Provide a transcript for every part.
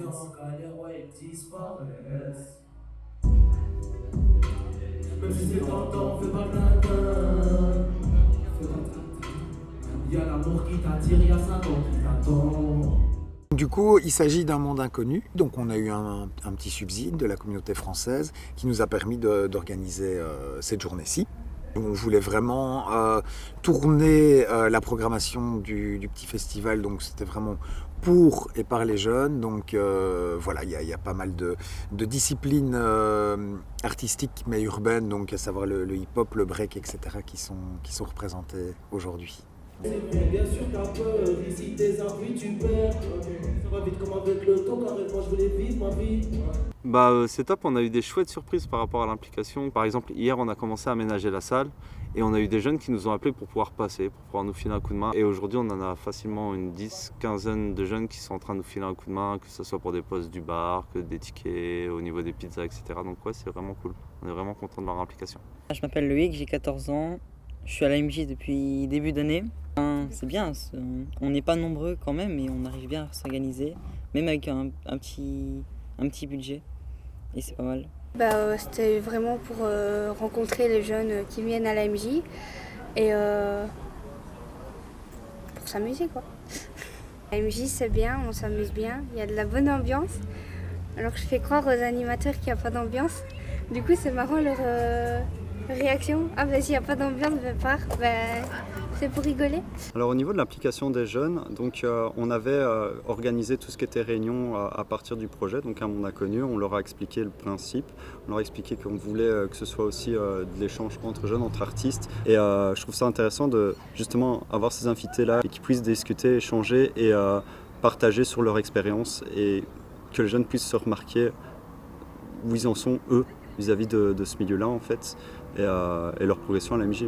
en galère, ouais, ils disparaissent. Même si c'est tentant, fais pas de latin. Y'a l'amour qui t'attire, y'a 5 ans qui t'attend. Du coup, il s'agit d'un monde inconnu. Donc, on a eu un petit subside de la communauté française qui nous a permis d'organiser cette journée-ci. On voulait vraiment tourner la programmation du petit festival. Donc, c'était vraiment pour et par les jeunes. Donc, voilà, il y a pas mal de disciplines artistiques mais urbaines, donc à savoir le hip-hop, le break, etc., qui sont représentées aujourd'hui. Bien sûr t'as peur, ici tes envies tu perds. Ça va vite comme avec le temps, car moi je voulais vivre ma vie. C'est top, on a eu des chouettes surprises par rapport à l'implication. Par exemple, hier on a commencé à aménager la salle et on a eu des jeunes qui nous ont appelés pour pouvoir passer, pour pouvoir nous filer un coup de main. Et aujourd'hui on en a facilement une 10-15aine de jeunes qui sont en train de nous filer un coup de main, que ce soit pour des postes du bar, que des tickets, au niveau des pizzas, etc. Donc ouais, c'est vraiment cool. On est vraiment content de leur implication. Je m'appelle Loïc, j'ai 14 ans. Je suis à l'AMJ depuis début d'année. C'est bien, on n'est pas nombreux quand même, mais on arrive bien à s'organiser, même avec un petit budget, et c'est pas mal. C'était vraiment pour rencontrer les jeunes qui viennent à l'AMJ et pour s'amuser quoi. L'AMJ c'est bien, on s'amuse bien, il y a de la bonne ambiance. Alors je fais croire aux animateurs qu'il n'y a pas d'ambiance. Du coup c'est marrant leur réaction. Ah s'il n'y a pas d'ambiance, c'est pour rigoler. Alors au niveau de l'implication des jeunes, donc on avait organisé tout ce qui était réunion à partir du projet, donc un monde inconnu. On leur a expliqué le principe, on leur a expliqué qu'on voulait que ce soit aussi de l'échange entre jeunes, entre artistes. Et je trouve ça intéressant de justement avoir ces invités-là et qu'ils puissent discuter, échanger et partager sur leur expérience et que les jeunes puissent se remarquer où ils en sont eux vis-à-vis de ce milieu-là en fait et leur progression à l'AMJ.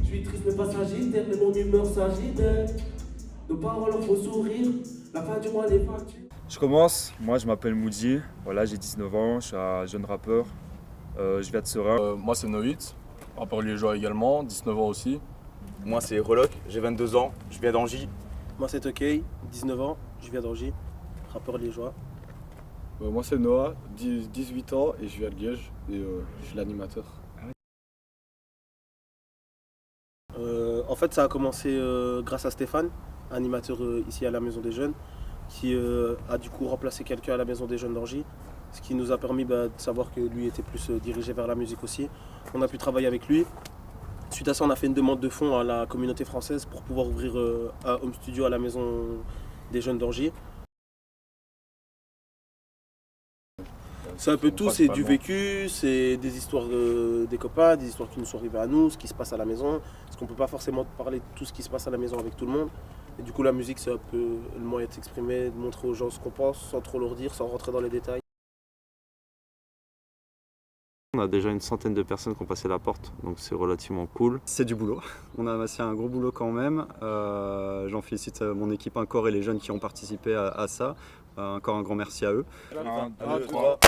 Je suis triste mais pas sagittaire, mais mon humeur s'agite. Nos paroles en faux sourire, la fin du mois les factures. Je commence, moi je m'appelle Moody, voilà, j'ai 19 ans, je suis un jeune rappeur, je viens de Serein. Moi c'est Noït, rappeur liégeois également, 19 ans aussi. Moi c'est Reloc, j'ai 22 ans, je viens d'Angy. Moi c'est Tokay, 19 ans, je viens d'Angy, rappeur liégeois. Moi c'est Noah, 18 ans et je viens de Liège et je suis l'animateur. En fait ça a commencé grâce à Stéphane, animateur ici à la Maison des Jeunes, qui a du coup remplacé quelqu'un à la Maison des Jeunes d'Angy, ce qui nous a permis de savoir que lui était plus dirigé vers la musique aussi. On a pu travailler avec lui. Suite à ça on a fait une demande de fonds à la communauté française pour pouvoir ouvrir un home studio à la Maison des Jeunes d'Angy. C'est un peu tout, c'est du vécu, c'est des histoires des copains, des histoires qui nous sont arrivées à nous, ce qui se passe à la maison. Parce qu'on ne peut pas forcément parler de tout ce qui se passe à la maison avec tout le monde. Et du coup la musique c'est un peu le moyen de s'exprimer, de montrer aux gens ce qu'on pense sans trop leur dire, sans rentrer dans les détails. On a déjà une centaine de personnes qui ont passé la porte, donc c'est relativement cool. C'est du boulot, on a amassé un gros boulot quand même. J'en félicite mon équipe encore et les jeunes qui ont participé à ça. Encore un grand merci à eux. 1, 2, 3.